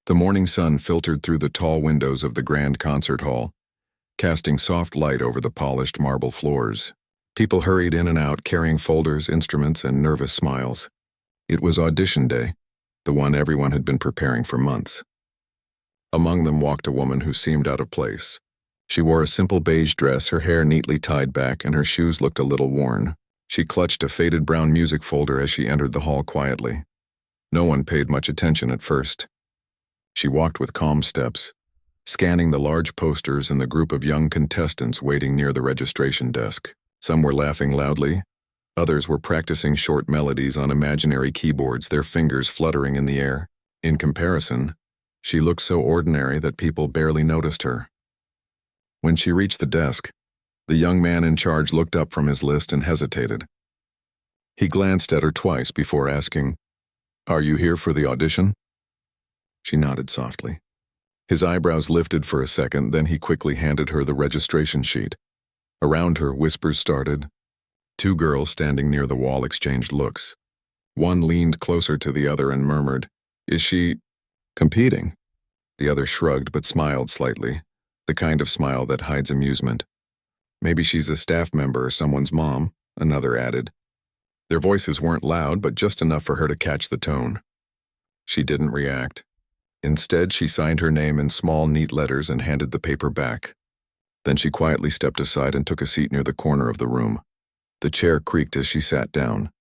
The morning sun filtered through the tall windows of the grand concert hall, casting soft light over the polished marble floors. People hurried in and out, carrying folders, instruments, and nervous smiles. It was audition day, the one everyone had been preparing for months. Among them walked a woman who seemed out of place. She wore a simple beige dress, her hair neatly tied back, and her shoes looked a little worn. She clutched a faded brown music folder as she entered the hall quietly. No one paid much attention at first. She walked with calm steps, scanning the large posters and the group of young contestants waiting near the registration desk. Some were laughing loudly. Others were practicing short melodies on imaginary keyboards, their fingers fluttering in the air. In comparison, she looked so ordinary that people barely noticed her. When she reached the desk, the young man in charge looked up from his list and hesitated. He glanced at her twice before asking, "Are you here for the audition?" She nodded softly. His eyebrows lifted for a second, then he quickly handed her the registration sheet. Around her, whispers started. Two girls standing near the wall exchanged looks. One leaned closer to the other and murmured, "Is she competing?" The other shrugged but smiled slightly, the kind of smile that hides amusement. "Maybe she's a staff member or someone's mom," another added. Their voices weren't loud, but just enough for her to catch the tone. She didn't react. Instead, she signed her name in small, neat letters and handed the paper back. Then she quietly stepped aside and took a seat near the corner of the room. The chair creaked as she sat down.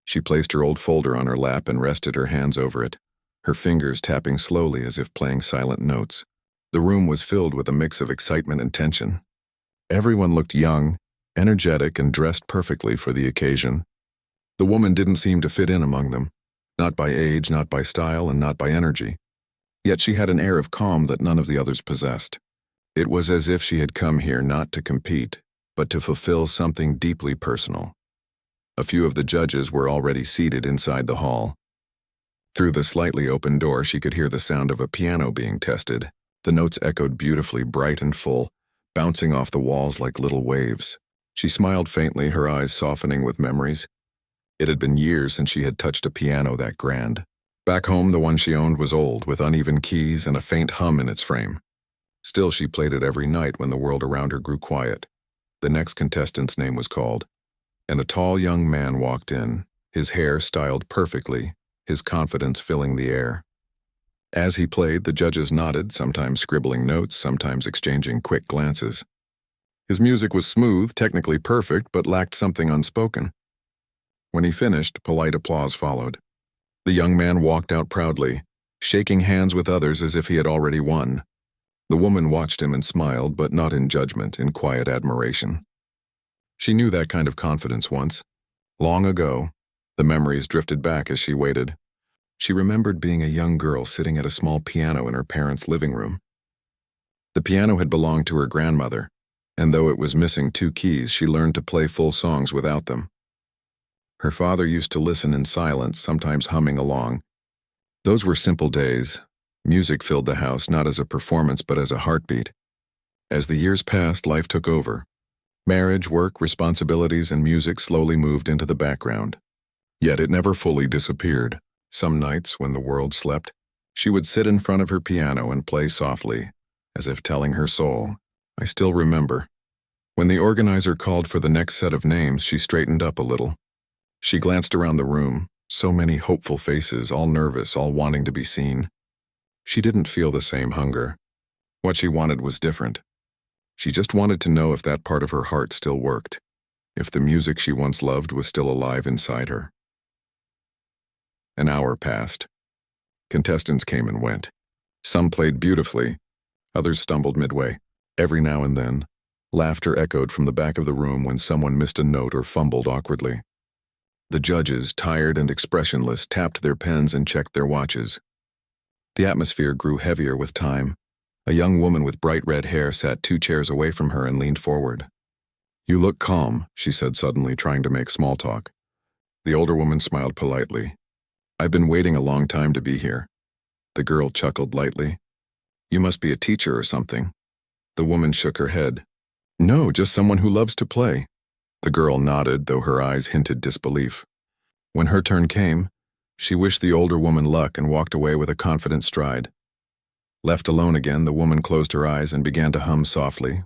She placed her old folder on her lap and rested her hands over it, her fingers tapping slowly as if playing silent notes. The room was filled with a mix of excitement and tension. Everyone looked young, energetic, and dressed perfectly for the occasion. The woman didn't seem to fit in among them, not by age, not by style, and not by energy. Yet she had an air of calm that none of the others possessed. It was as if she had come here not to compete, but to fulfill something deeply personal. A few of the judges were already seated inside the hall. Through the slightly open door, she could hear the sound of a piano being tested. The notes echoed beautifully, bright and full, bouncing off the walls like little waves. She smiled faintly, her eyes softening with memories. It had been years since she had touched a piano that grand. Back home, the one she owned was old, with uneven keys and a faint hum in its frame. Still, she played it every night when the world around her grew quiet. The next contestant's name was called, and a tall young man walked in, his hair styled perfectly, his confidence filling the air. As he played, the judges nodded, sometimes scribbling notes, sometimes exchanging quick glances. His music was smooth, technically perfect, but lacked something unspoken. When he finished, polite applause followed. The young man walked out proudly, shaking hands with others as if he had already won. The woman watched him and smiled, but not in judgment, in quiet admiration. She knew that kind of confidence once. Long ago, the memories drifted back as she waited. She remembered being a young girl sitting at a small piano in her parents' living room. The piano had belonged to her grandmother, and though it was missing two keys, she learned to play full songs without them. Her father used to listen in silence, sometimes humming along. Those were simple days. Music filled the house not as a performance but as a heartbeat. As the years passed, life took over. Marriage, work, responsibilities, and music slowly moved into the background. Yet it never fully disappeared. Some nights, when the world slept, she would sit in front of her piano and play softly, as if telling her soul, "I still remember." When the organizer called for the next set of names, she straightened up a little. She glanced around the room, so many hopeful faces, all nervous, all wanting to be seen. She didn't feel the same hunger. What she wanted was different. She just wanted to know if that part of her heart still worked, if the music she once loved was still alive inside her. An hour passed. Contestants came and went. Some played beautifully, others stumbled midway. Every now and then, laughter echoed from the back of the room when someone missed a note or fumbled awkwardly. The judges, tired and expressionless, tapped their pens and checked their watches. The atmosphere grew heavier with time. A young woman with bright red hair sat 2 chairs away from her and leaned forward. "You look calm," she said suddenly, trying to make small talk. The older woman smiled politely. "I've been waiting a long time to be here." The girl chuckled lightly. "You must be a teacher or something." The woman shook her head. "No, just someone who loves to play." The girl nodded, though her eyes hinted disbelief. When her turn came, she wished the older woman luck and walked away with a confident stride. Left alone again, the woman closed her eyes and began to hum softly.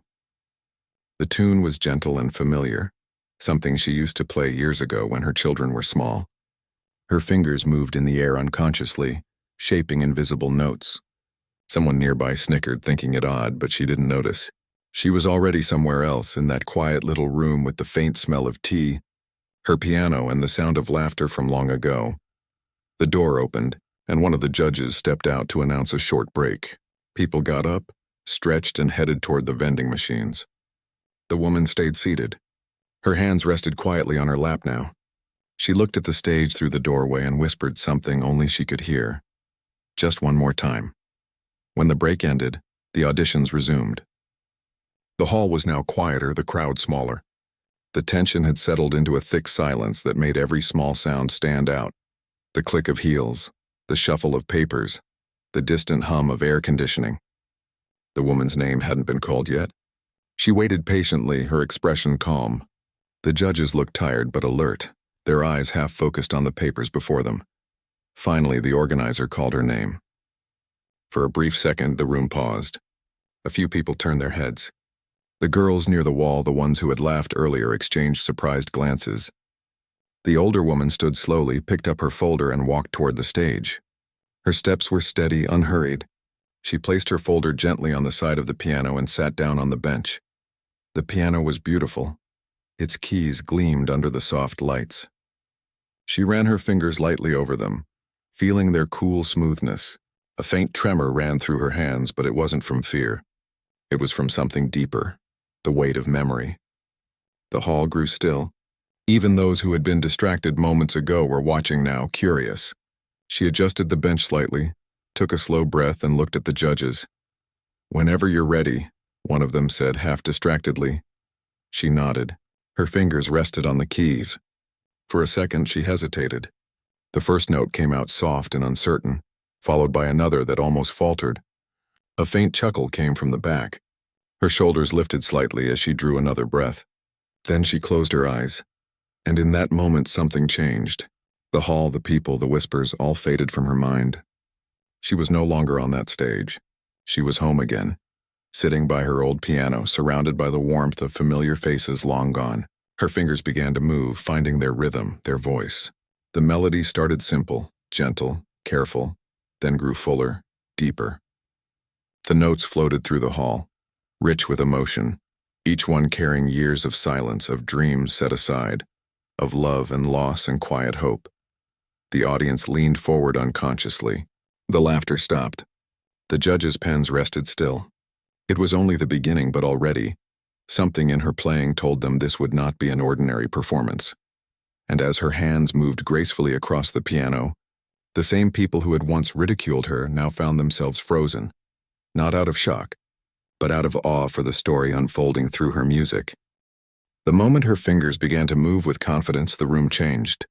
The tune was gentle and familiar, something she used to play years ago when her children were small. Her fingers moved in the air unconsciously, shaping invisible notes. Someone nearby snickered, thinking it odd, but she didn't notice. She was already somewhere else, in that quiet little room with the faint smell of tea, her piano, and the sound of laughter from long ago. The door opened, and one of the judges stepped out to announce a short break. People got up, stretched, and headed toward the vending machines. The woman stayed seated. Her hands rested quietly on her lap now. She looked at the stage through the doorway and whispered something only she could hear. Just one more time. When the break ended, the auditions resumed. The hall was now quieter, the crowd smaller. The tension had settled into a thick silence that made every small sound stand out. The click of heels, the shuffle of papers, the distant hum of air conditioning. The woman's name hadn't been called yet. She waited patiently, her expression calm. The judges looked tired but alert, their eyes half focused on the papers before them. Finally, the organizer called her name. For a brief second, the room paused. A few people turned their heads. The girls near the wall, the ones who had laughed earlier, exchanged surprised glances. The older woman stood slowly, picked up her folder, and walked toward the stage. Her steps were steady, unhurried. She placed her folder gently on the side of the piano and sat down on the bench. The piano was beautiful. Its keys gleamed under the soft lights. She ran her fingers lightly over them, feeling their cool smoothness. A faint tremor ran through her hands, but it wasn't from fear. It was from something deeper, the weight of memory. The hall grew still. Even those who had been distracted moments ago were watching now, curious. She adjusted the bench slightly, took a slow breath, and looked at the judges. "Whenever you're ready," one of them said half distractedly. She nodded. Her fingers rested on the keys. For a second, she hesitated. The first note came out soft and uncertain, followed by another that almost faltered. A faint chuckle came from the back. Her shoulders lifted slightly as she drew another breath. Then she closed her eyes. And in that moment, something changed. The hall, the people, the whispers, all faded from her mind. She was no longer on that stage. She was home again, sitting by her old piano, surrounded by the warmth of familiar faces long gone. Her fingers began to move, finding their rhythm, their voice. The melody started simple, gentle, careful, then grew fuller, deeper. The notes floated through the hall, rich with emotion, each one carrying years of silence, of dreams set aside, of love and loss and quiet hope. The audience leaned forward unconsciously. The laughter stopped. The judges' pens rested still. It was only the beginning, but already, something in her playing told them this would not be an ordinary performance. And as her hands moved gracefully across the piano, the same people who had once ridiculed her now found themselves frozen, not out of shock, but out of awe for the story unfolding through her music. The moment her fingers began to move with confidence, the room changed.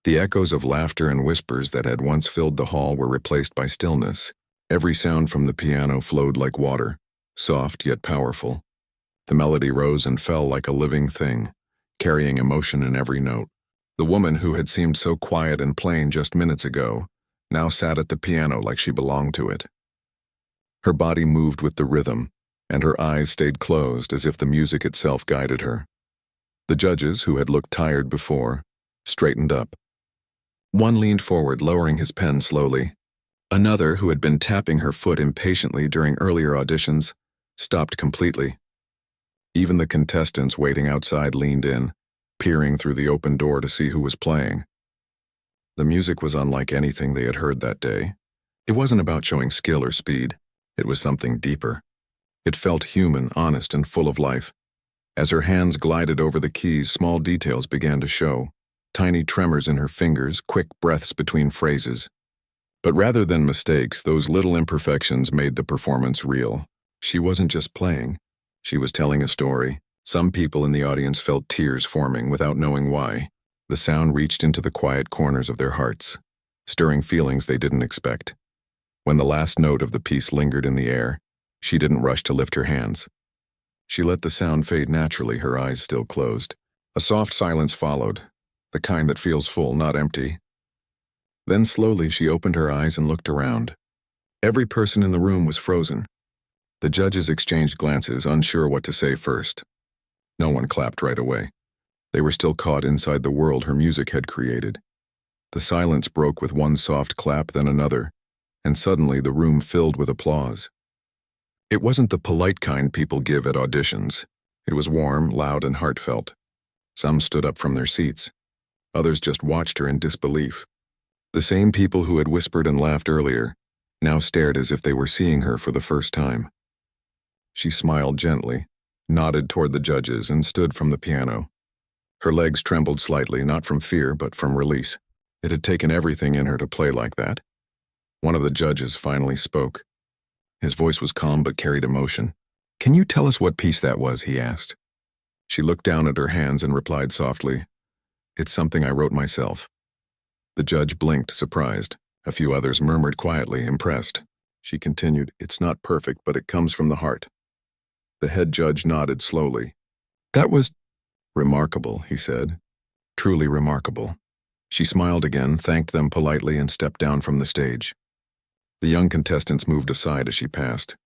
The echoes of laughter and whispers that had once filled the hall were replaced by stillness. Every sound from the piano flowed like water, soft yet powerful. The melody rose and fell like a living thing, carrying emotion in every note. The woman who had seemed so quiet and plain just minutes ago now sat at the piano like she belonged to it. Her body moved with the rhythm, and her eyes stayed closed as if the music itself guided her. The judges, who had looked tired before, straightened up. One leaned forward, lowering his pen slowly. Another, who had been tapping her foot impatiently during earlier auditions, stopped completely. Even the contestants waiting outside leaned in, peering through the open door to see who was playing. The music was unlike anything they had heard that day. It wasn't about showing skill or speed. It was something deeper. It felt human, honest, and full of life. As her hands glided over the keys, small details began to show. Tiny tremors in her fingers, quick breaths between phrases. But rather than mistakes, those little imperfections made the performance real. She wasn't just playing. She was telling a story. Some people in the audience felt tears forming without knowing why. The sound reached into the quiet corners of their hearts, stirring feelings they didn't expect. When the last note of the piece lingered in the air, she didn't rush to lift her hands. She let the sound fade naturally, her eyes still closed. A soft silence followed, the kind that feels full, not empty. Then slowly she opened her eyes and looked around. Every person in the room was frozen. The judges exchanged glances, unsure what to say first. No one clapped right away. They were still caught inside the world her music had created. The silence broke with one soft clap, then another, and suddenly the room filled with applause. It wasn't the polite kind people give at auditions. It was warm, loud, and heartfelt. Some stood up from their seats. Others just watched her in disbelief. The same people who had whispered and laughed earlier now stared as if they were seeing her for the first time. She smiled gently, nodded toward the judges, and stood from the piano. Her legs trembled slightly, not from fear, but from release. It had taken everything in her to play like that. One of the judges finally spoke. His voice was calm but carried emotion. "Can you tell us what piece that was?" he asked. She looked down at her hands and replied softly, "It's something I wrote myself." The judge blinked, surprised. A few others murmured quietly, impressed. She continued, "It's not perfect, but it comes from the heart." The head judge nodded slowly. "That was remarkable," he said. "Truly remarkable." She smiled again, thanked them politely, and stepped down from the stage. The young contestants moved aside as she passed.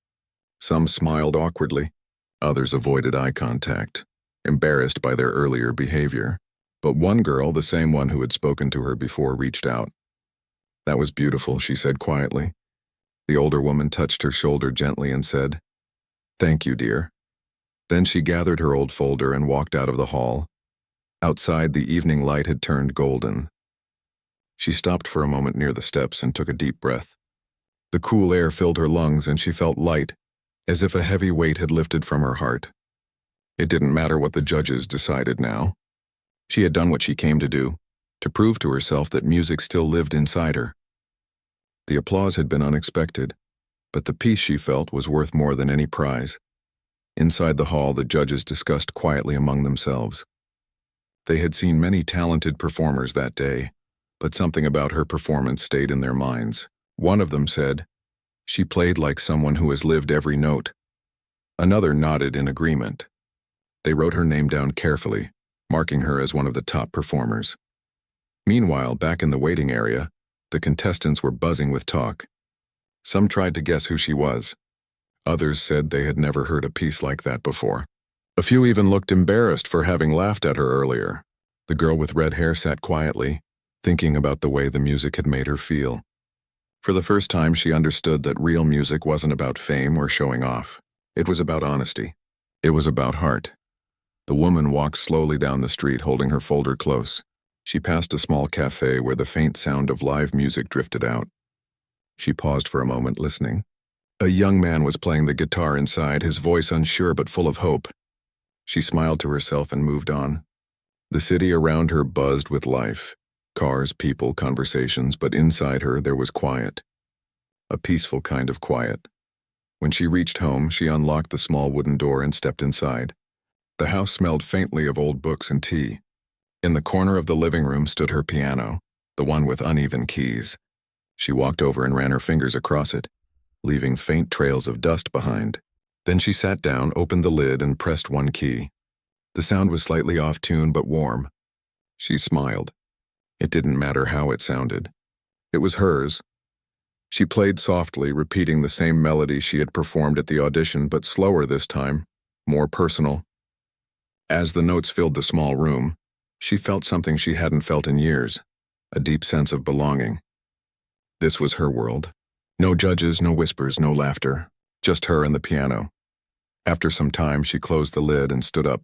Some smiled awkwardly. Others avoided eye contact, embarrassed by their earlier behavior. But one girl, the same one who had spoken to her before, reached out. "That was beautiful," she said quietly. The older woman touched her shoulder gently and said, "Thank you, dear." Then she gathered her old folder and walked out of the hall. Outside, the evening light had turned golden. She stopped for a moment near the steps and took a deep breath. The cool air filled her lungs and she felt light, as if a heavy weight had lifted from her heart. It didn't matter what the judges decided now. She had done what she came to do, to prove to herself that music still lived inside her. The applause had been unexpected, but the peace she felt was worth more than any prize. Inside the hall, the judges discussed quietly among themselves. They had seen many talented performers that day, but something about her performance stayed in their minds. One of them said, "She played like someone who has lived every note." Another nodded in agreement. They wrote her name down carefully, marking her as one of the top performers. Meanwhile, back in the waiting area, the contestants were buzzing with talk. Some tried to guess who she was. Others said they had never heard a piece like that before. A few even looked embarrassed for having laughed at her earlier. The girl with red hair sat quietly, thinking about the way the music had made her feel. For the first time, she understood that real music wasn't about fame or showing off. It was about honesty. It was about heart. The woman walked slowly down the street, holding her folder close. She passed a small cafe where the faint sound of live music drifted out. She paused for a moment, listening. A young man was playing the guitar inside, his voice unsure but full of hope. She smiled to herself and moved on. The city around her buzzed with life. Cars, people, conversations, but inside her there was quiet. A peaceful kind of quiet. When she reached home, she unlocked the small wooden door and stepped inside. The house smelled faintly of old books and tea. In the corner of the living room stood her piano, the one with uneven keys. She walked over and ran her fingers across it, leaving faint trails of dust behind. Then she sat down, opened the lid, and pressed one key. The sound was slightly off tune but warm. She smiled. It didn't matter how it sounded. It was hers. She played softly, repeating the same melody she had performed at the audition, but slower this time, more personal. As the notes filled the small room, she felt something she hadn't felt in years, a deep sense of belonging. This was her world. No judges, no whispers, no laughter, just her and the piano. After some time, she closed the lid and stood up.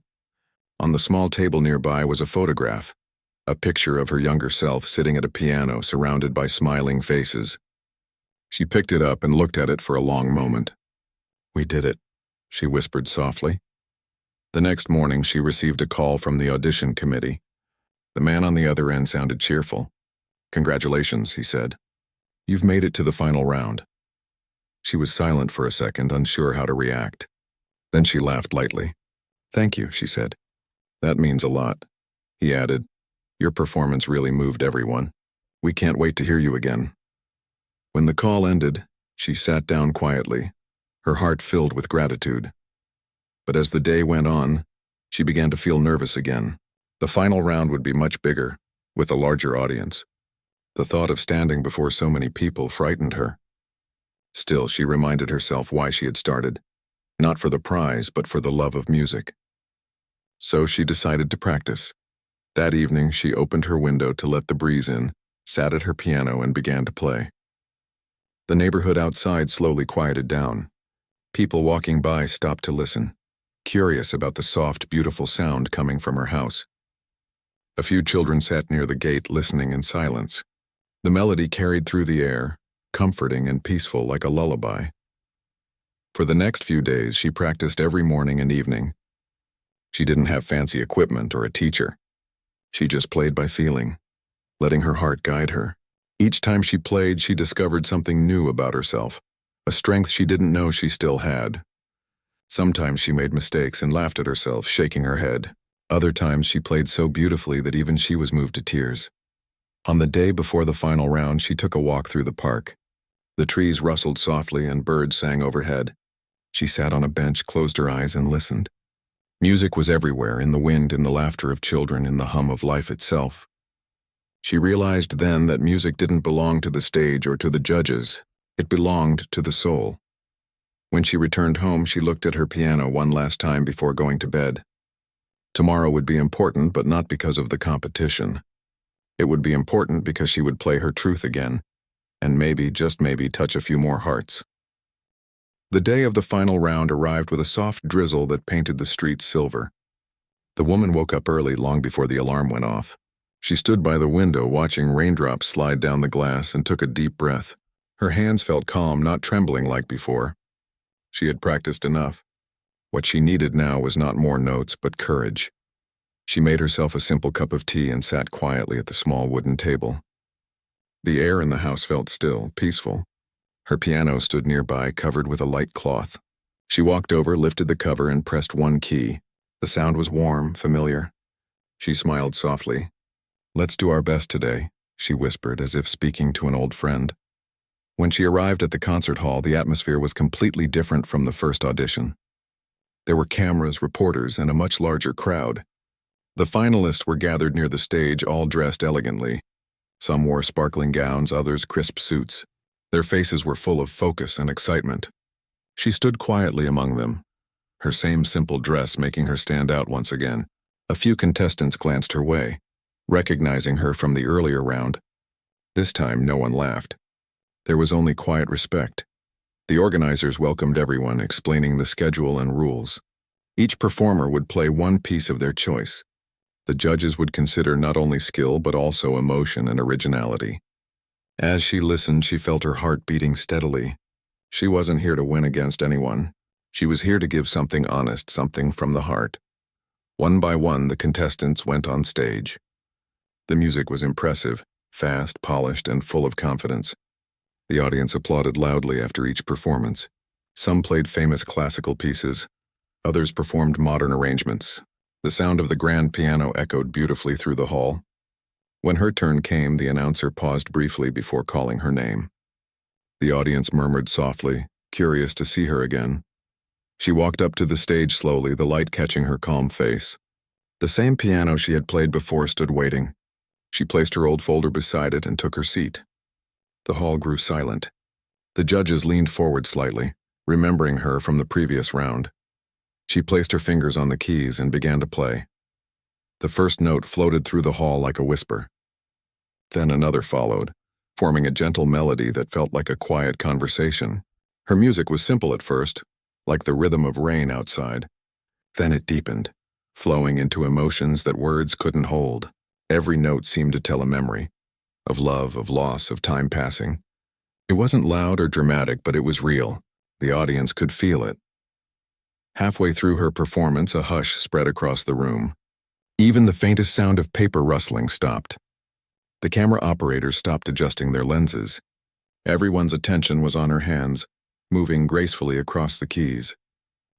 On the small table nearby was a photograph, a picture of her younger self sitting at a piano surrounded by smiling faces. She picked it up and looked at it for a long moment. "We did it," she whispered softly. The next morning, she received a call from the audition committee. The man on the other end sounded cheerful. "Congratulations," he said. "You've made it to the final round." She was silent for a second, unsure how to react. Then she laughed lightly. "Thank you," she said. "That means a lot." He added, "Your performance really moved everyone. We can't wait to hear you again." When the call ended, she sat down quietly, her heart filled with gratitude. But as the day went on, she began to feel nervous again. The final round would be much bigger, with a larger audience. The thought of standing before so many people frightened her. Still, she reminded herself why she had started. Not for the prize, but for the love of music. So she decided to practice. That evening, she opened her window to let the breeze in, sat at her piano, and began to play. The neighborhood outside slowly quieted down. People walking by stopped to listen, curious about the soft, beautiful sound coming from her house. A few children sat near the gate listening in silence. The melody carried through the air, comforting and peaceful like a lullaby. For the next few days, she practiced every morning and evening. She didn't have fancy equipment or a teacher. She just played by feeling, letting her heart guide her. Each time she played, she discovered something new about herself, a strength she didn't know she still had. Sometimes she made mistakes and laughed at herself, shaking her head. Other times she played so beautifully that even she was moved to tears. On the day before the final round, she took a walk through the park. The trees rustled softly and birds sang overhead. She sat on a bench, closed her eyes, and listened. Music was everywhere, in the wind, in the laughter of children, in the hum of life itself. She realized then that music didn't belong to the stage or to the judges. It belonged to the soul. When she returned home, she looked at her piano one last time before going to bed. Tomorrow would be important, but not because of the competition. It would be important because she would play her truth again, and maybe, just maybe, touch a few more hearts. The day of the final round arrived with a soft drizzle that painted the streets silver. The woman woke up early, long before the alarm went off. She stood by the window watching raindrops slide down the glass and took a deep breath. Her hands felt calm, not trembling like before. She had practiced enough. What she needed now was not more notes, but courage. She made herself a simple cup of tea and sat quietly at the small wooden table. The air in the house felt still, peaceful. Her piano stood nearby, covered with a light cloth. She walked over, lifted the cover, and pressed one key. The sound was warm, familiar. She smiled softly. "Let's do our best today," she whispered, as if speaking to an old friend. When she arrived at the concert hall, the atmosphere was completely different from the first audition. There were cameras, reporters, and a much larger crowd. The finalists were gathered near the stage, all dressed elegantly. Some wore sparkling gowns, others crisp suits. Their faces were full of focus and excitement. She stood quietly among them, her same simple dress making her stand out once again. A few contestants glanced her way, recognizing her from the earlier round. This time, no one laughed. There was only quiet respect. The organizers welcomed everyone, explaining the schedule and rules. Each performer would play one piece of their choice. The judges would consider not only skill but also emotion and originality. As she listened, she felt her heart beating steadily. She wasn't here to win against anyone. She was here to give something honest, something from the heart. One by one, the contestants went on stage. The music was impressive, fast, polished, and full of confidence. The audience applauded loudly after each performance. Some played famous classical pieces. Others performed modern arrangements. The sound of the grand piano echoed beautifully through the hall. When her turn came, the announcer paused briefly before calling her name. The audience murmured softly, curious to see her again. She walked up to the stage slowly, the light catching her calm face. The same piano she had played before stood waiting. She placed her old folder beside it and took her seat. The hall grew silent. The judges leaned forward slightly, remembering her from the previous round. She placed her fingers on the keys and began to play. The first note floated through the hall like a whisper. Then another followed, forming a gentle melody that felt like a quiet conversation. Her music was simple at first, like the rhythm of rain outside. Then it deepened, flowing into emotions that words couldn't hold. Every note seemed to tell a memory, of love, of loss, of time passing. It wasn't loud or dramatic, but it was real. The audience could feel it. Halfway through her performance, a hush spread across the room. Even the faintest sound of paper rustling stopped. The camera operators stopped adjusting their lenses. Everyone's attention was on her hands, moving gracefully across the keys.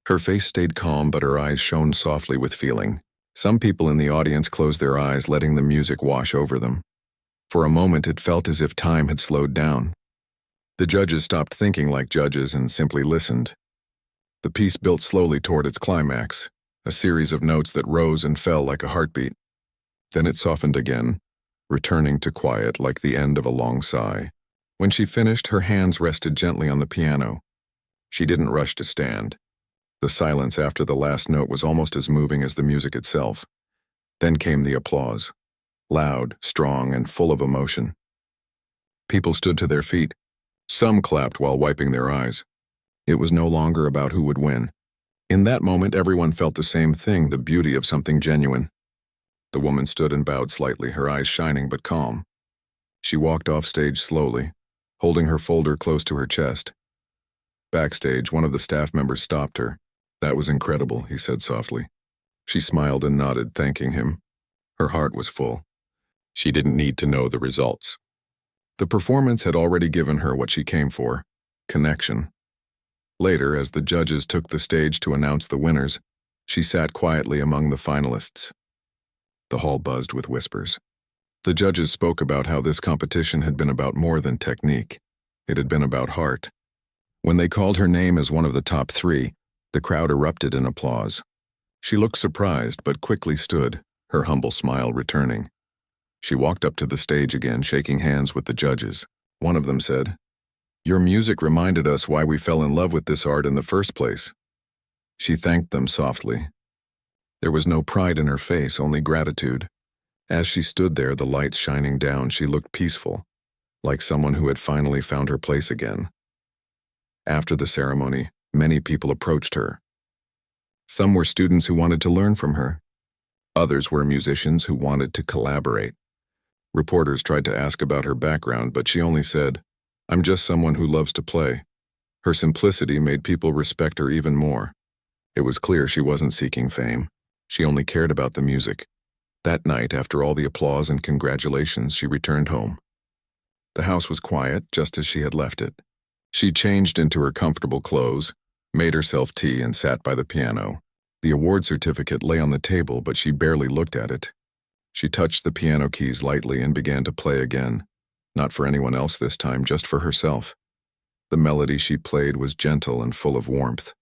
Her face stayed calm, but her eyes shone softly with feeling. Some people in the audience closed their eyes, letting the music wash over them. For a moment, it felt as if time had slowed down. The judges stopped thinking like judges and simply listened. The piece built slowly toward its climax, a series of notes that rose and fell like a heartbeat. Then it softened again, returning to quiet like the end of a long sigh. When she finished, her hands rested gently on the piano. She didn't rush to stand. The silence after the last note was almost as moving as the music itself. Then came the applause, loud, strong, and full of emotion. People stood to their feet. Some clapped while wiping their eyes. It was no longer about who would win. In that moment, everyone felt the same thing, the beauty of something genuine. The woman stood and bowed slightly, her eyes shining but calm. She walked off stage slowly, holding her folder close to her chest. Backstage, one of the staff members stopped her. "That was incredible," he said softly. She smiled and nodded, thanking him. Her heart was full. She didn't need to know the results. The performance had already given her what she came for: connection. Later, as the judges took the stage to announce the winners, she sat quietly among the finalists. The hall buzzed with whispers. The judges spoke about how this competition had been about more than technique. It had been about heart. When they called her name as one of the top 3, the crowd erupted in applause. She looked surprised but quickly stood, her humble smile returning. She walked up to the stage again, shaking hands with the judges. One of them said, "Your music reminded us why we fell in love with this art in the first place." She thanked them softly. There was no pride in her face, only gratitude. As she stood there, the lights shining down, she looked peaceful, like someone who had finally found her place again. After the ceremony, many people approached her. Some were students who wanted to learn from her. Others were musicians who wanted to collaborate. Reporters tried to ask about her background, but she only said, "I'm just someone who loves to play." Her simplicity made people respect her even more. It was clear she wasn't seeking fame. She only cared about the music. That night, after all the applause and congratulations, she returned home. The house was quiet, just as she had left it. She changed into her comfortable clothes, made herself tea, and sat by the piano. The award certificate lay on the table, but she barely looked at it. She touched the piano keys lightly and began to play again. Not for anyone else this time, just for herself. The melody she played was gentle and full of warmth.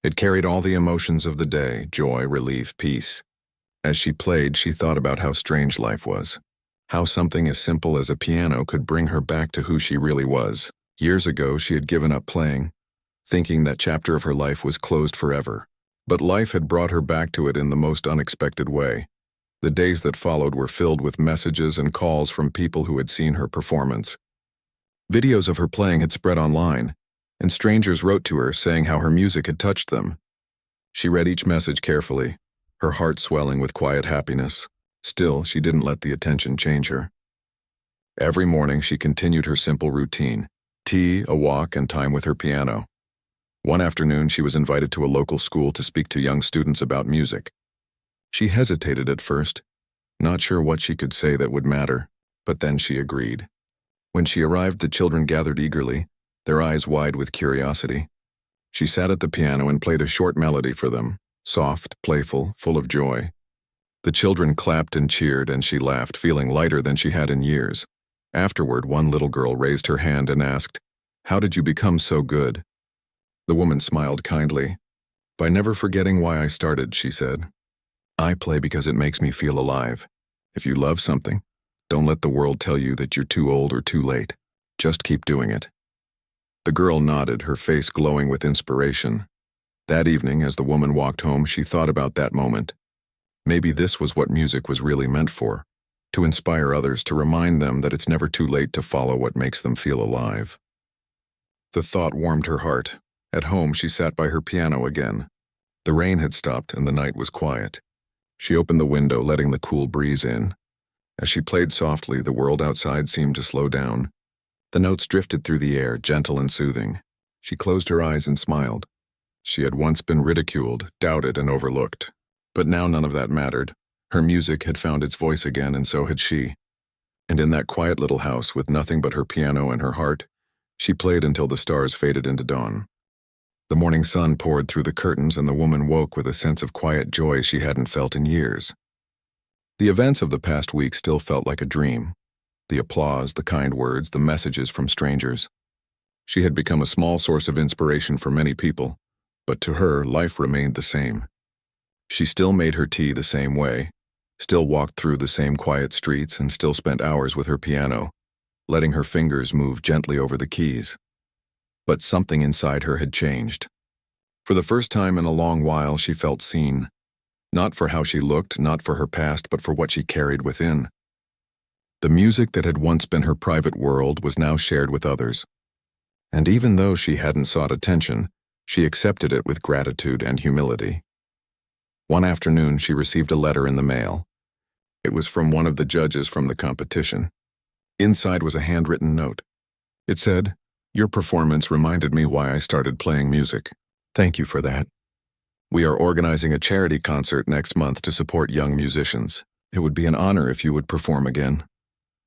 It carried all the emotions of the day: joy, relief, peace. As she played, she thought about how strange life was. How something as simple as a piano could bring her back to who she really was. Years ago, she had given up playing, thinking that chapter of her life was closed forever. But life had brought her back to it in the most unexpected way. The days that followed were filled with messages and calls from people who had seen her performance. Videos of her playing had spread online, and strangers wrote to her saying how her music had touched them. She read each message carefully, her heart swelling with quiet happiness. Still, she didn't let the attention change her. Every morning, she continued her simple routine: tea, a walk, and time with her piano. One afternoon, she was invited to a local school to speak to young students about music. She hesitated at first, not sure what she could say that would matter, but then she agreed. When she arrived, the children gathered eagerly, their eyes wide with curiosity. She sat at the piano and played a short melody for them, soft, playful, full of joy. The children clapped and cheered, and she laughed, feeling lighter than she had in years. Afterward, one little girl raised her hand and asked, "How did you become so good?" The woman smiled kindly. "By never forgetting why I started," she said. "I play because it makes me feel alive. If you love something, don't let the world tell you that you're too old or too late. Just keep doing it." The girl nodded, her face glowing with inspiration. That evening, as the woman walked home, she thought about that moment. Maybe this was what music was really meant for: to inspire others, to remind them that it's never too late to follow what makes them feel alive. The thought warmed her heart. At home, she sat by her piano again. The rain had stopped and the night was quiet. She opened the window, letting the cool breeze in. As she played softly, the world outside seemed to slow down. The notes drifted through the air, gentle and soothing. She closed her eyes and smiled. She had once been ridiculed, doubted, and overlooked. But now none of that mattered. Her music had found its voice again, and so had she. And in that quiet little house, with nothing but her piano and her heart, she played until the stars faded into dawn. The morning sun poured through the curtains, and the woman woke with a sense of quiet joy she hadn't felt in years. The events of the past week still felt like a dream. The applause, the kind words, the messages from strangers. She had become a small source of inspiration for many people, but to her, life remained the same. She still made her tea the same way, still walked through the same quiet streets, and still spent hours with her piano. letting her fingers move gently over the keys. But something inside her had changed. For the first time in a long while, she felt seen. Not for how she looked, not for her past, but for what she carried within. The music that had once been her private world was now shared with others. And even though she hadn't sought attention, she accepted it with gratitude and humility. One afternoon, she received a letter in the mail. It was from one of the judges from the competition. Inside was a handwritten note. It said, "Your performance reminded me why I started playing music. Thank you for that. We are organizing a charity concert next month to support young musicians. It would be an honor if you would perform again."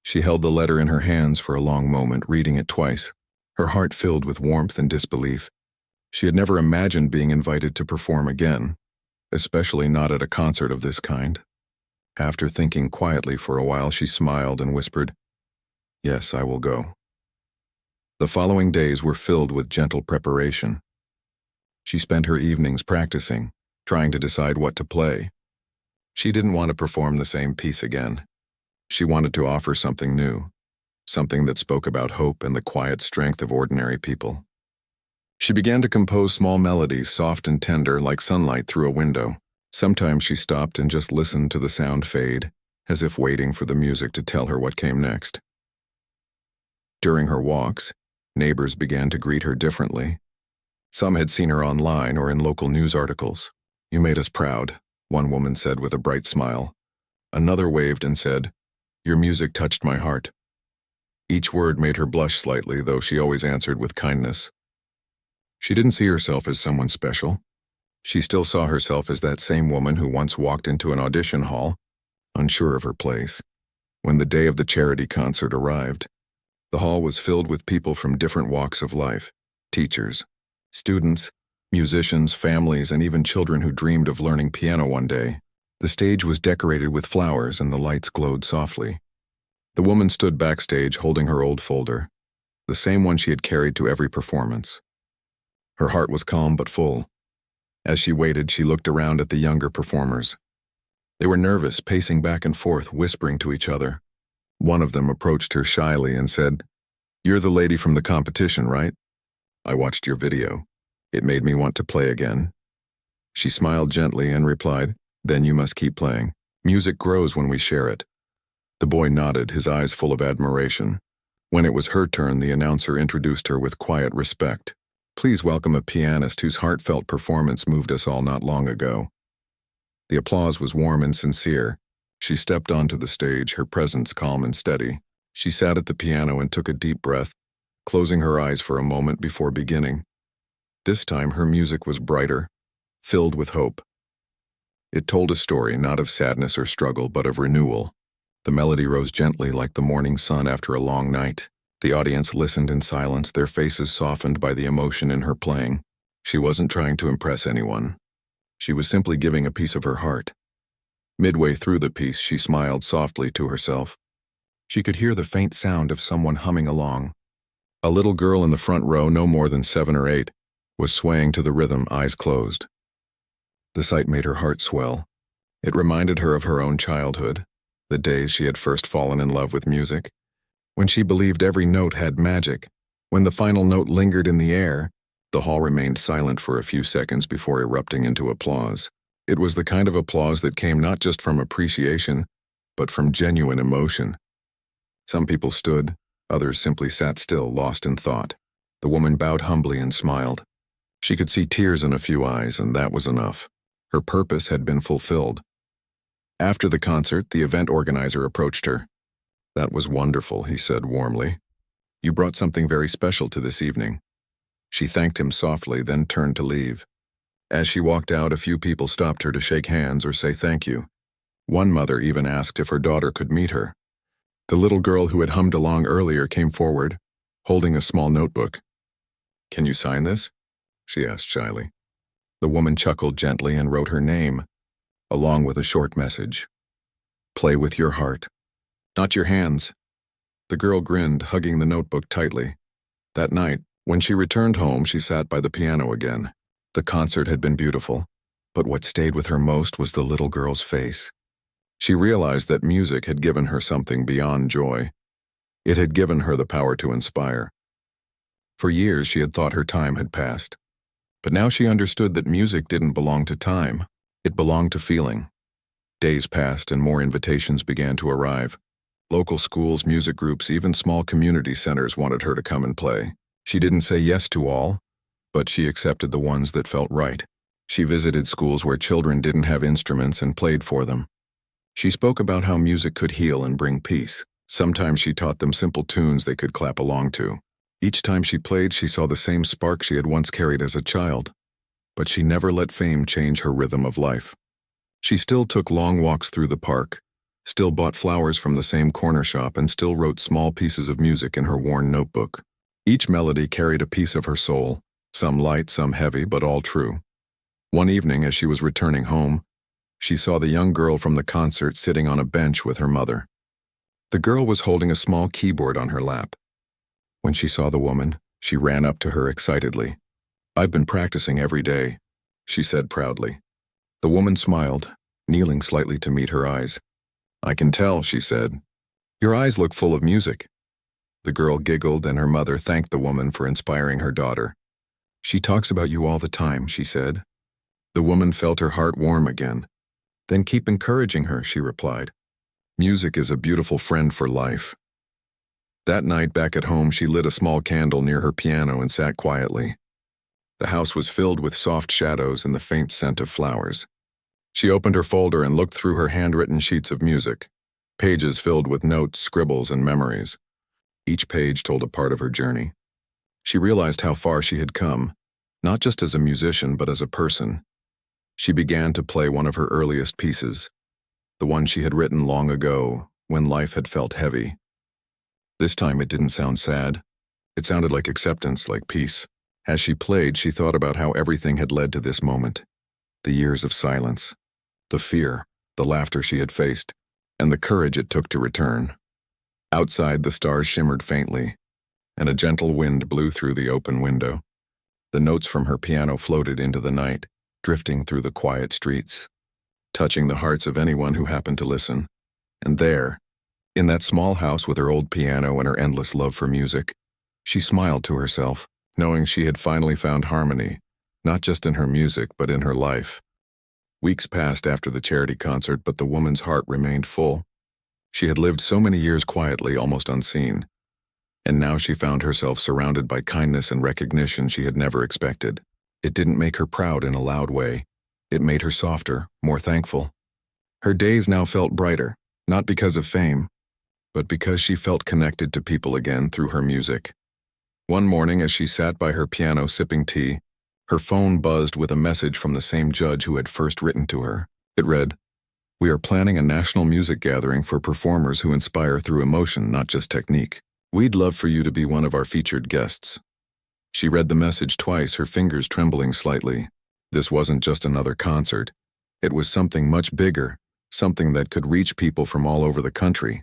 She held the letter in her hands for a long moment, reading it twice, her heart filled with warmth and disbelief. She had never imagined being invited to perform again, especially not at a concert of this kind. After thinking quietly for a while, she smiled and whispered, "Yes, I will go." The following days were filled with gentle preparation. She spent her evenings practicing, trying to decide what to play. She didn't want to perform the same piece again. She wanted to offer something new, something that spoke about hope and the quiet strength of ordinary people. She began to compose small melodies, soft and tender, like sunlight through a window. Sometimes she stopped and just listened to the sound fade, as if waiting for the music to tell her what came next. During her walks, neighbors began to greet her differently. Some had seen her online or in local news articles. "You made us proud," one woman said with a bright smile. Another waved and said, "Your music touched my heart." Each word made her blush slightly, though she always answered with kindness. She didn't see herself as someone special. She still saw herself as that same woman who once walked into an audition hall, unsure of her place. When the day of the charity concert arrived, the hall was filled with people from different walks of life: teachers, students, musicians, families, and even children who dreamed of learning piano one day. The stage was decorated with flowers and the lights glowed softly. The woman stood backstage holding her old folder, the same one she had carried to every performance. Her heart was calm but full. As she waited, she looked around at the younger performers. They were nervous, pacing back and forth, whispering to each other. One of them approached her shyly and said, "You're the lady from the competition, right? I watched your video. It made me want to play again." She smiled gently and replied, "Then you must keep playing. Music grows when we share it." The boy nodded, his eyes full of admiration. When it was her turn, the announcer introduced her with quiet respect. "Please welcome a pianist whose heartfelt performance moved us all not long ago." The applause was warm and sincere. She stepped onto the stage, her presence calm and steady. She sat at the piano and took a deep breath, closing her eyes for a moment before beginning. This time her music was brighter, filled with hope. It told a story not of sadness or struggle, but of renewal. The melody rose gently like the morning sun after a long night. The audience listened in silence, their faces softened by the emotion in her playing. She wasn't trying to impress anyone. She was simply giving a piece of her heart. Midway through the piece, she smiled softly to herself. She could hear the faint sound of someone humming along. A little girl in the front row, no more than 7 or 8, was swaying to the rhythm, eyes closed. The sight made her heart swell. It reminded her of her own childhood, the days she had first fallen in love with music, when she believed every note had magic. When the final note lingered in the air, the hall remained silent for a few seconds before erupting into applause. It was the kind of applause that came not just from appreciation, but from genuine emotion. Some people stood, others simply sat still, lost in thought. The woman bowed humbly and smiled. She could see tears in a few eyes, and that was enough. Her purpose had been fulfilled. After the concert, the event organizer approached her. "That was wonderful," he said warmly. "You brought something very special to this evening." She thanked him softly, then turned to leave. As she walked out, a few people stopped her to shake hands or say thank you. One mother even asked if her daughter could meet her. The little girl who had hummed along earlier came forward, holding a small notebook. "Can you sign this?" she asked shyly. The woman chuckled gently and wrote her name, along with a short message. "Play with your heart, not your hands." The girl grinned, hugging the notebook tightly. That night, when she returned home, she sat by the piano again. The concert had been beautiful, but what stayed with her most was the little girl's face. She realized that music had given her something beyond joy. It had given her the power to inspire. For years she had thought her time had passed. But now she understood that music didn't belong to time. It belonged to feeling. Days passed and more invitations began to arrive. Local schools, music groups, even small community centers wanted her to come and play. She didn't say yes to all, but she accepted the ones that felt right. She visited schools where children didn't have instruments and played for them. She spoke about how music could heal and bring peace. Sometimes she taught them simple tunes they could clap along to. Each time she played, she saw the same spark she had once carried as a child. But she never let fame change her rhythm of life. She still took long walks through the park, still bought flowers from the same corner shop, and still wrote small pieces of music in her worn notebook. Each melody carried a piece of her soul, some light, some heavy, but all true. One evening, as she was returning home, she saw the young girl from the concert sitting on a bench with her mother. The girl was holding a small keyboard on her lap. When she saw the woman, she ran up to her excitedly. "I've been practicing every day," she said proudly. The woman smiled, kneeling slightly to meet her eyes. "I can tell," she said. "Your eyes look full of music." The girl giggled, and her mother thanked the woman for inspiring her daughter. "She talks about you all the time," she said. The woman felt her heart warm again. "Then keep encouraging her," she replied. "Music is a beautiful friend for life." That night back at home, she lit a small candle near her piano and sat quietly. The house was filled with soft shadows and the faint scent of flowers. She opened her folder and looked through her handwritten sheets of music, pages filled with notes, scribbles, and memories. Each page told a part of her journey. She realized how far she had come, not just as a musician but as a person. She began to play one of her earliest pieces, the one she had written long ago, when life had felt heavy. This time it didn't sound sad. It sounded like acceptance, like peace. As she played, she thought about how everything had led to this moment. The years of silence, the fear, the laughter she had faced, and the courage it took to return. Outside, the stars shimmered faintly, and a gentle wind blew through the open window. The notes from her piano floated into the night, drifting through the quiet streets, touching the hearts of anyone who happened to listen. And there, in that small house with her old piano and her endless love for music, she smiled to herself, knowing she had finally found harmony, not just in her music but in her life. Weeks passed after the charity concert, but the woman's heart remained full. She had lived so many years quietly, almost unseen, and now she found herself surrounded by kindness and recognition she had never expected. It didn't make her proud in a loud way. It made her softer, more thankful. Her days now felt brighter, not because of fame, but because she felt connected to people again through her music. One morning, as she sat by her piano sipping tea, her phone buzzed with a message from the same judge who had first written to her. It read, "We are planning a national music gathering for performers who inspire through emotion, not just technique. We'd love for you to be one of our featured guests." She read the message twice, her fingers trembling slightly. This wasn't just another concert. It was something much bigger, something that could reach people from all over the country.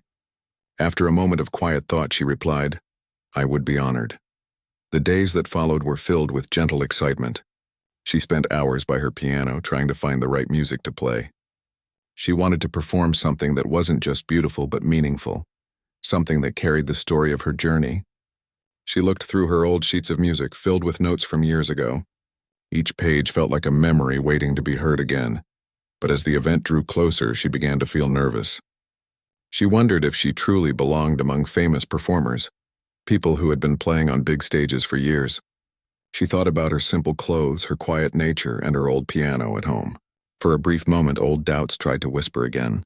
After a moment of quiet thought, she replied, "I would be honored." The days that followed were filled with gentle excitement. She spent hours by her piano trying to find the right music to play. She wanted to perform something that wasn't just beautiful but meaningful, something that carried the story of her journey. She looked through her old sheets of music filled with notes from years ago. Each page felt like a memory waiting to be heard again. But as the event drew closer, she began to feel nervous. She wondered if she truly belonged among famous performers, people who had been playing on big stages for years. She thought about her simple clothes, her quiet nature, and her old piano at home. For a brief moment, old doubts tried to whisper again,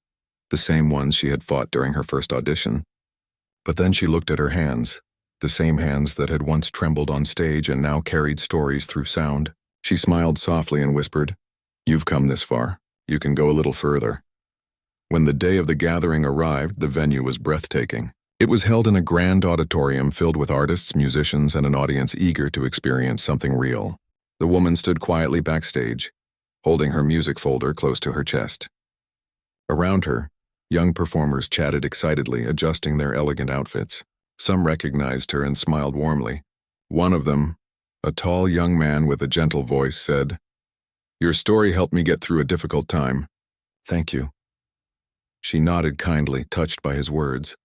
the same ones she had fought during her first audition. But then she looked at her hands, the same hands that had once trembled on stage and now carried stories through sound. She smiled softly and whispered, "You've come this far. You can go a little further." When the day of the gathering arrived, the venue was breathtaking. It was held in a grand auditorium filled with artists, musicians, and an audience eager to experience something real. The woman stood quietly backstage, holding her music folder close to her chest. Around her, young performers chatted excitedly, adjusting their elegant outfits. Some recognized her and smiled warmly. One of them, a tall young man with a gentle voice, said, "Your story helped me get through a difficult time. Thank you." She nodded kindly, touched by his words.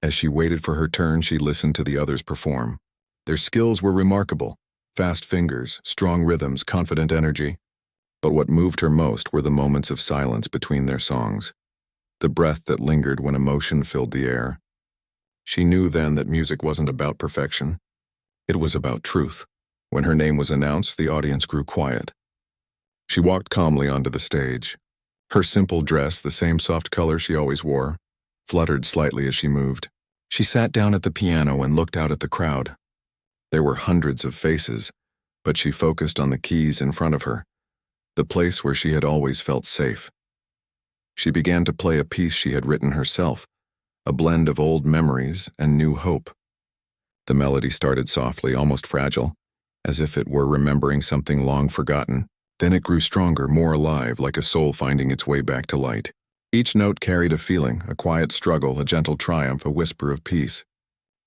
As she waited for her turn, she listened to the others perform. Their skills were remarkable. Fast fingers, strong rhythms, confident energy. But what moved her most were the moments of silence between their songs. The breath that lingered when emotion filled the air. She knew then that music wasn't about perfection. It was about truth. When her name was announced, the audience grew quiet. She walked calmly onto the stage. Her simple dress, the same soft color she always wore, fluttered slightly as she moved. She sat down at the piano and looked out at the crowd. There were hundreds of faces, but she focused on the keys in front of her, the place where she had always felt safe. She began to play a piece she had written herself, a blend of old memories and new hope. The melody started softly, almost fragile, as if it were remembering something long forgotten. Then it grew stronger, more alive, like a soul finding its way back to light. Each note carried a feeling, a quiet struggle, a gentle triumph, a whisper of peace.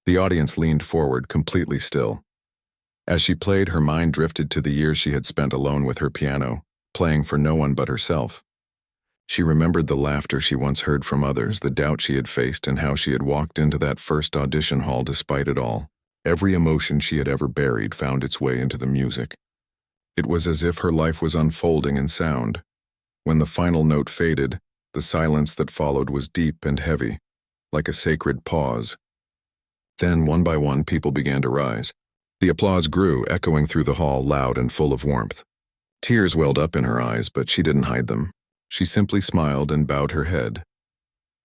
The audience leaned forward, completely still. As she played, her mind drifted to the years she had spent alone with her piano, playing for no one but herself. She remembered the laughter she once heard from others, the doubt she had faced, and how she had walked into that first audition hall despite it all. Every emotion she had ever buried found its way into the music. It was as if her life was unfolding in sound. When the final note faded, the silence that followed was deep and heavy, like a sacred pause. Then, one by one, people began to rise. The applause grew, echoing through the hall, loud and full of warmth. Tears welled up in her eyes, but she didn't hide them. She simply smiled and bowed her head.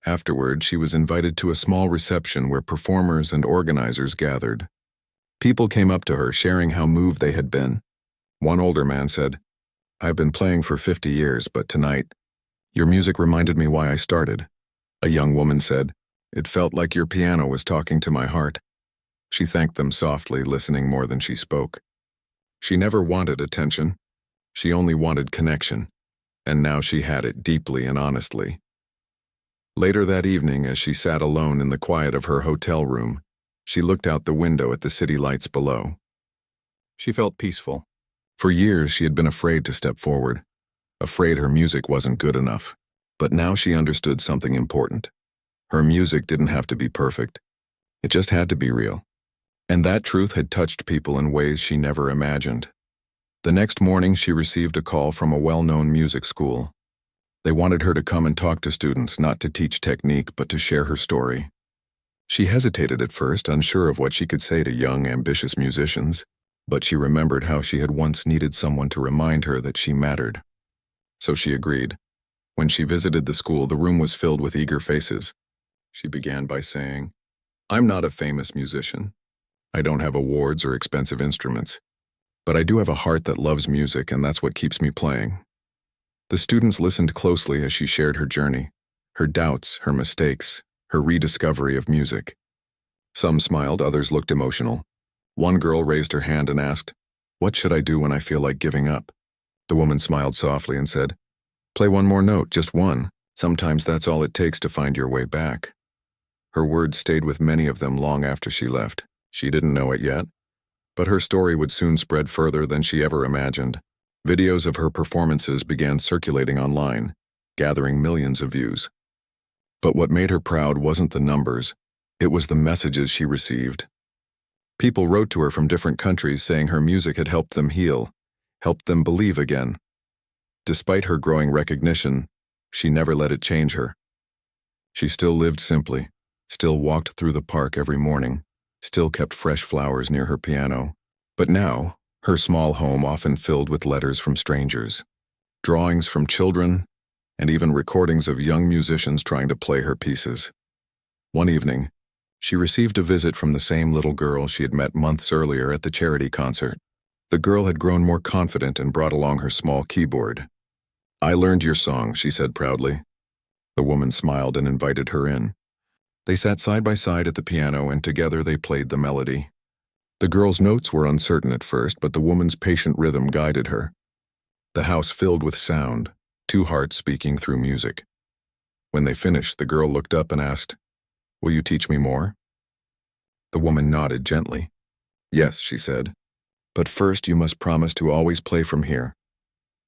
Afterward, she was invited to a small reception where performers and organizers gathered. People came up to her, sharing how moved they had been. One older man said, "I've been playing for 50 years, but tonight, your music reminded me why I started." A young woman said, "It felt like your piano was talking to my heart." She thanked them softly, listening more than she spoke. She never wanted attention. She only wanted connection. And now she had it deeply and honestly. Later that evening, as she sat alone in the quiet of her hotel room, she looked out the window at the city lights below. She felt peaceful. For years, she had been afraid to step forward, afraid her music wasn't good enough. But now she understood something important. Her music didn't have to be perfect. It just had to be real. And that truth had touched people in ways she never imagined. The next morning, she received a call from a well-known music school. They wanted her to come and talk to students, not to teach technique, but to share her story. She hesitated at first, unsure of what she could say to young, ambitious musicians. But she remembered how she had once needed someone to remind her that she mattered. So she agreed. When she visited the school, the room was filled with eager faces. She began by saying, "I'm not a famous musician. I don't have awards or expensive instruments. But I do have a heart that loves music, and that's what keeps me playing." The students listened closely as she shared her journey, her doubts, her mistakes, her rediscovery of music. Some smiled, others looked emotional. One girl raised her hand and asked, "What should I do when I feel like giving up?" The woman smiled softly and said, "Play one more note, just one. Sometimes that's all it takes to find your way back." Her words stayed with many of them long after she left. She didn't know it yet, but her story would soon spread further than she ever imagined. Videos of her performances began circulating online, gathering millions of views. But what made her proud wasn't the numbers, it was the messages she received. People wrote to her from different countries saying her music had helped them heal, helped them believe again. Despite her growing recognition, she never let it change her. She still lived simply, still walked through the park every morning, still kept fresh flowers near her piano. But now, her small home often filled with letters from strangers, drawings from children, and even recordings of young musicians trying to play her pieces. One evening, she received a visit from the same little girl she had met months earlier at the charity concert. The girl had grown more confident and brought along her small keyboard. "I learned your song," she said proudly. The woman smiled and invited her in. They sat side by side at the piano, and together they played the melody. The girl's notes were uncertain at first, but the woman's patient rhythm guided her. The house filled with sound, two hearts speaking through music. When they finished, the girl looked up and asked, "Will you teach me more?" The woman nodded gently. "Yes," she said, "but first you must promise to always play from here."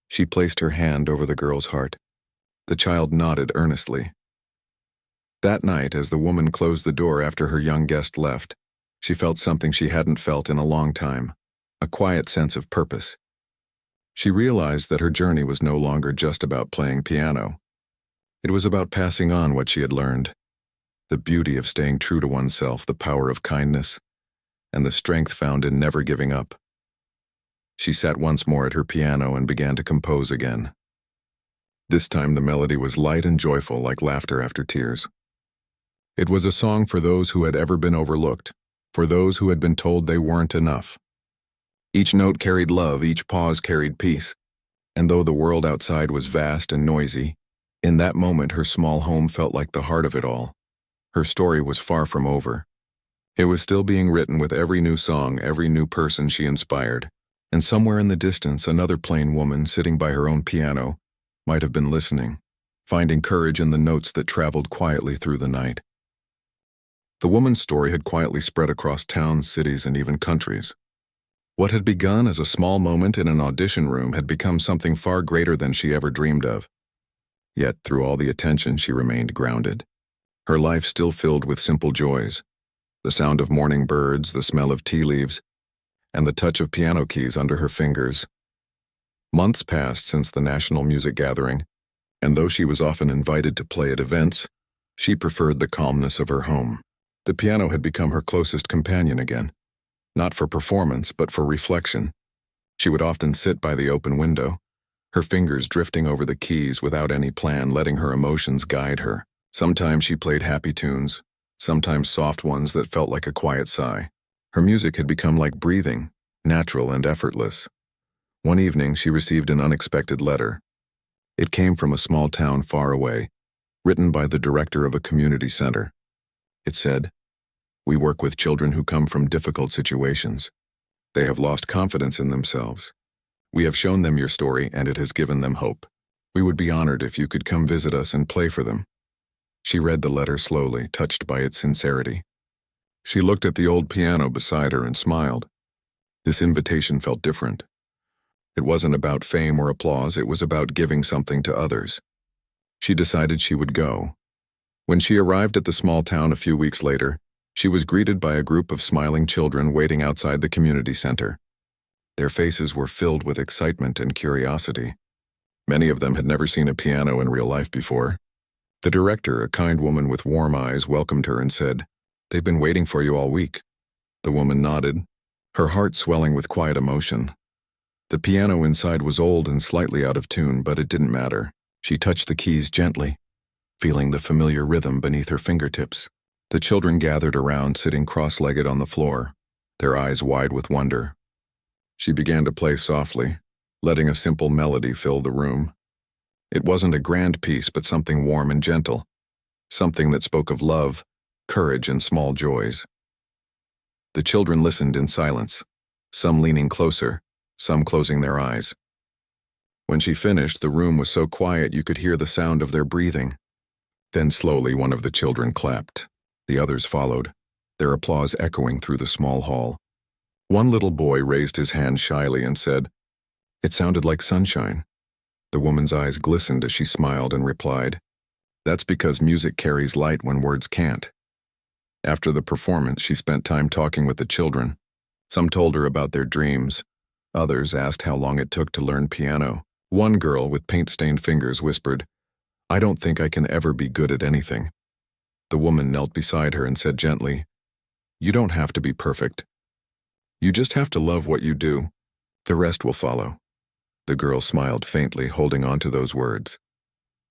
She placed her hand over the girl's heart. The child nodded earnestly. That night, as the woman closed the door after her young guest left, she felt something she hadn't felt in a long time, a quiet sense of purpose. She realized that her journey was no longer just about playing piano. It was about passing on what she had learned, the beauty of staying true to oneself, the power of kindness, and the strength found in never giving up. She sat once more at her piano and began to compose again. This time the melody was light and joyful, like laughter after tears. It was a song for those who had ever been overlooked, for those who had been told they weren't enough. Each note carried love, each pause carried peace, and though the world outside was vast and noisy, in that moment her small home felt like the heart of it all. Her story was far from over. It was still being written with every new song, every new person she inspired, and somewhere in the distance another plain woman sitting by her own piano might have been listening, finding courage in the notes that traveled quietly through the night. The woman's story had quietly spread across towns, cities, and even countries. What had begun as a small moment in an audition room had become something far greater than she ever dreamed of. Yet, through all the attention, she remained grounded. Her life still filled with simple joys, the sound of morning birds, the smell of tea leaves, and the touch of piano keys under her fingers. Months passed since the national music gathering, and though she was often invited to play at events, she preferred the calmness of her home. The piano had become her closest companion again, not for performance, but for reflection. She would often sit by the open window, her fingers drifting over the keys without any plan, letting her emotions guide her. Sometimes she played happy tunes, sometimes soft ones that felt like a quiet sigh. Her music had become like breathing, natural and effortless. One evening, she received an unexpected letter. It came from a small town far away, written by the director of a community center. It said, "We work with children who come from difficult situations. They have lost confidence in themselves. We have shown them your story, and it has given them hope. We would be honored if you could come visit us and play for them." She read the letter slowly, touched by its sincerity. She looked at the old piano beside her and smiled. This invitation felt different. It wasn't about fame or applause, it was about giving something to others. She decided she would go. When she arrived at the small town a few weeks later, she was greeted by a group of smiling children waiting outside the community center. Their faces were filled with excitement and curiosity. Many of them had never seen a piano in real life before. The director, a kind woman with warm eyes, welcomed her and said, "They've been waiting for you all week." The woman nodded, her heart swelling with quiet emotion. The piano inside was old and slightly out of tune, but it didn't matter. She touched the keys gently, feeling the familiar rhythm beneath her fingertips. The children gathered around, sitting cross-legged on the floor, their eyes wide with wonder. She began to play softly, letting a simple melody fill the room. It wasn't a grand piece, but something warm and gentle, something that spoke of love, courage, and small joys. The children listened in silence, some leaning closer, some closing their eyes. When she finished, the room was so quiet you could hear the sound of their breathing. Then slowly one of the children clapped. The others followed, their applause echoing through the small hall. One little boy raised his hand shyly and said, "It sounded like sunshine." The woman's eyes glistened as she smiled and replied, "That's because music carries light when words can't." After the performance, she spent time talking with the children. Some told her about their dreams. Others asked how long it took to learn piano. One girl with paint-stained fingers whispered, "I don't think I can ever be good at anything." The woman knelt beside her and said gently, "You don't have to be perfect. You just have to love what you do. The rest will follow." The girl smiled faintly, holding on to those words.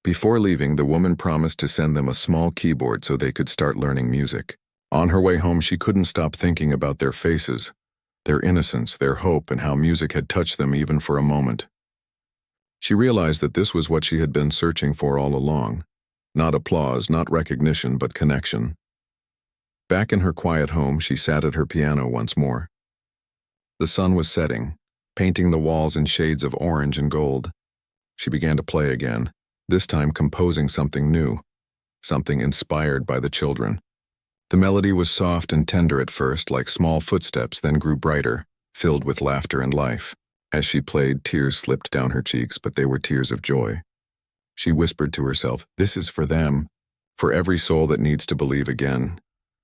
Before leaving, the woman promised to send them a small keyboard so they could start learning music. On her way home, she couldn't stop thinking about their faces, their innocence, their hope, and how music had touched them even for a moment. She realized that this was what she had been searching for all along. Not applause, not recognition, but connection. Back in her quiet home, she sat at her piano once more. The sun was setting, painting the walls in shades of orange and gold. She began to play again, this time composing something new, something inspired by the children. The melody was soft and tender at first, like small footsteps, then grew brighter, filled with laughter and life. As she played, tears slipped down her cheeks, but they were tears of joy. She whispered to herself, "This is for them, For every soul that needs to believe again.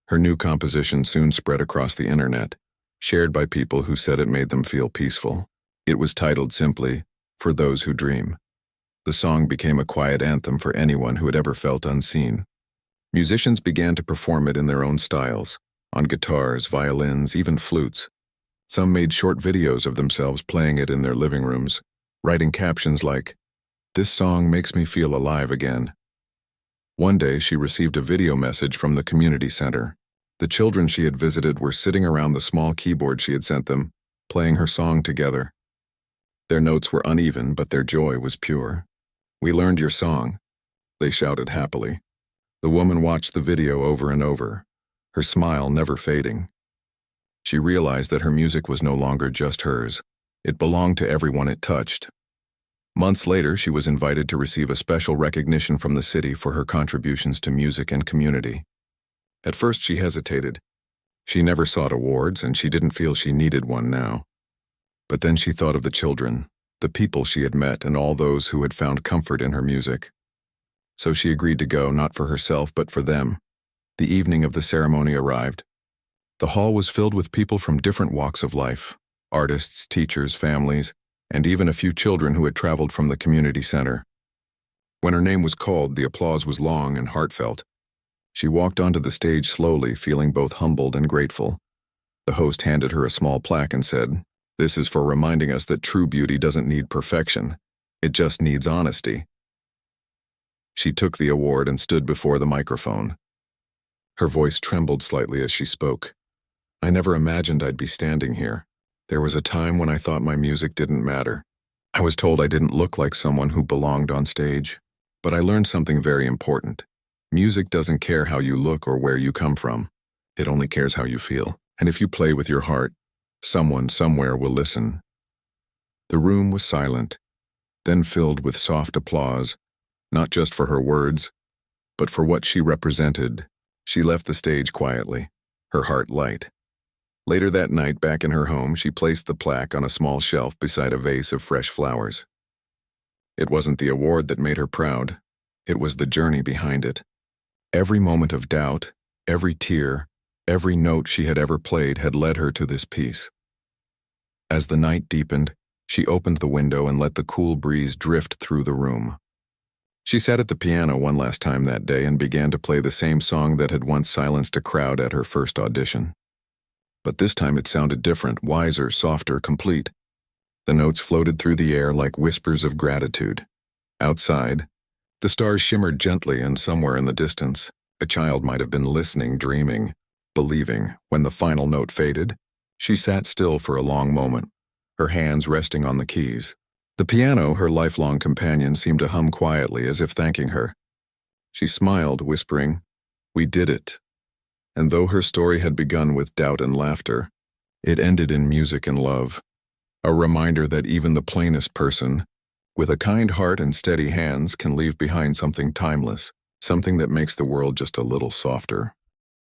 Her new composition soon spread across the internet, shared by people who said it made them feel peaceful. It was titled simply, "For Those Who Dream." The song became a quiet anthem for anyone who had ever felt unseen. Musicians began to perform it in their own styles, on guitars, violins, even flutes. Some made short videos of themselves playing it in their living rooms, writing captions like, "This song makes me feel alive again." One day, she received a video message from the community center. The children she had visited were sitting around the small keyboard she had sent them, playing her song together. Their notes were uneven, but their joy was pure. "We learned your song," they shouted happily. The woman watched the video over and over, her smile never fading. She realized that her music was no longer just hers. It belonged to everyone it touched. Months later, she was invited to receive a special recognition from the city for her contributions to music and community. At first, she hesitated. She never sought awards, and she didn't feel she needed one now. But then she thought of the children, the people she had met, and all those who had found comfort in her music. So she agreed to go, not for herself, but for them. The evening of the ceremony arrived. The hall was filled with people from different walks of life, artists, teachers, families, and even a few children who had traveled from the community center. When her name was called, the applause was long and heartfelt. She walked onto the stage slowly, feeling both humbled and grateful. The host handed her a small plaque and said, "This is for reminding us that true beauty doesn't need perfection. It just needs honesty." She took the award and stood before the microphone. Her voice trembled slightly as she spoke. "I never imagined I'd be standing here. There was a time when I thought my music didn't matter. I was told I didn't look like someone who belonged on stage. But I learned something very important. Music doesn't care how you look or where you come from. It only cares how you feel. And if you play with your heart, someone somewhere will listen." The room was silent, then filled with soft applause, not just for her words, but for what she represented. She left the stage quietly, her heart light. Later that night, back in her home, she placed the plaque on a small shelf beside a vase of fresh flowers. It wasn't the award that made her proud. It was the journey behind it. Every moment of doubt, every tear, every note she had ever played had led her to this peace. As the night deepened, she opened the window and let the cool breeze drift through the room. She sat at the piano one last time that day and began to play the same song that had once silenced a crowd at her first audition. But this time it sounded different, wiser, softer, complete. The notes floated through the air like whispers of gratitude. Outside, the stars shimmered gently, and somewhere in the distance, a child might have been listening, dreaming, believing. When the final note faded, she sat still for a long moment, her hands resting on the keys. The piano, her lifelong companion, seemed to hum quietly as if thanking her. She smiled, whispering, "We did it." And though her story had begun with doubt and laughter, it ended in music and love. A reminder that even the plainest person, with a kind heart and steady hands, can leave behind something timeless, something that makes the world just a little softer.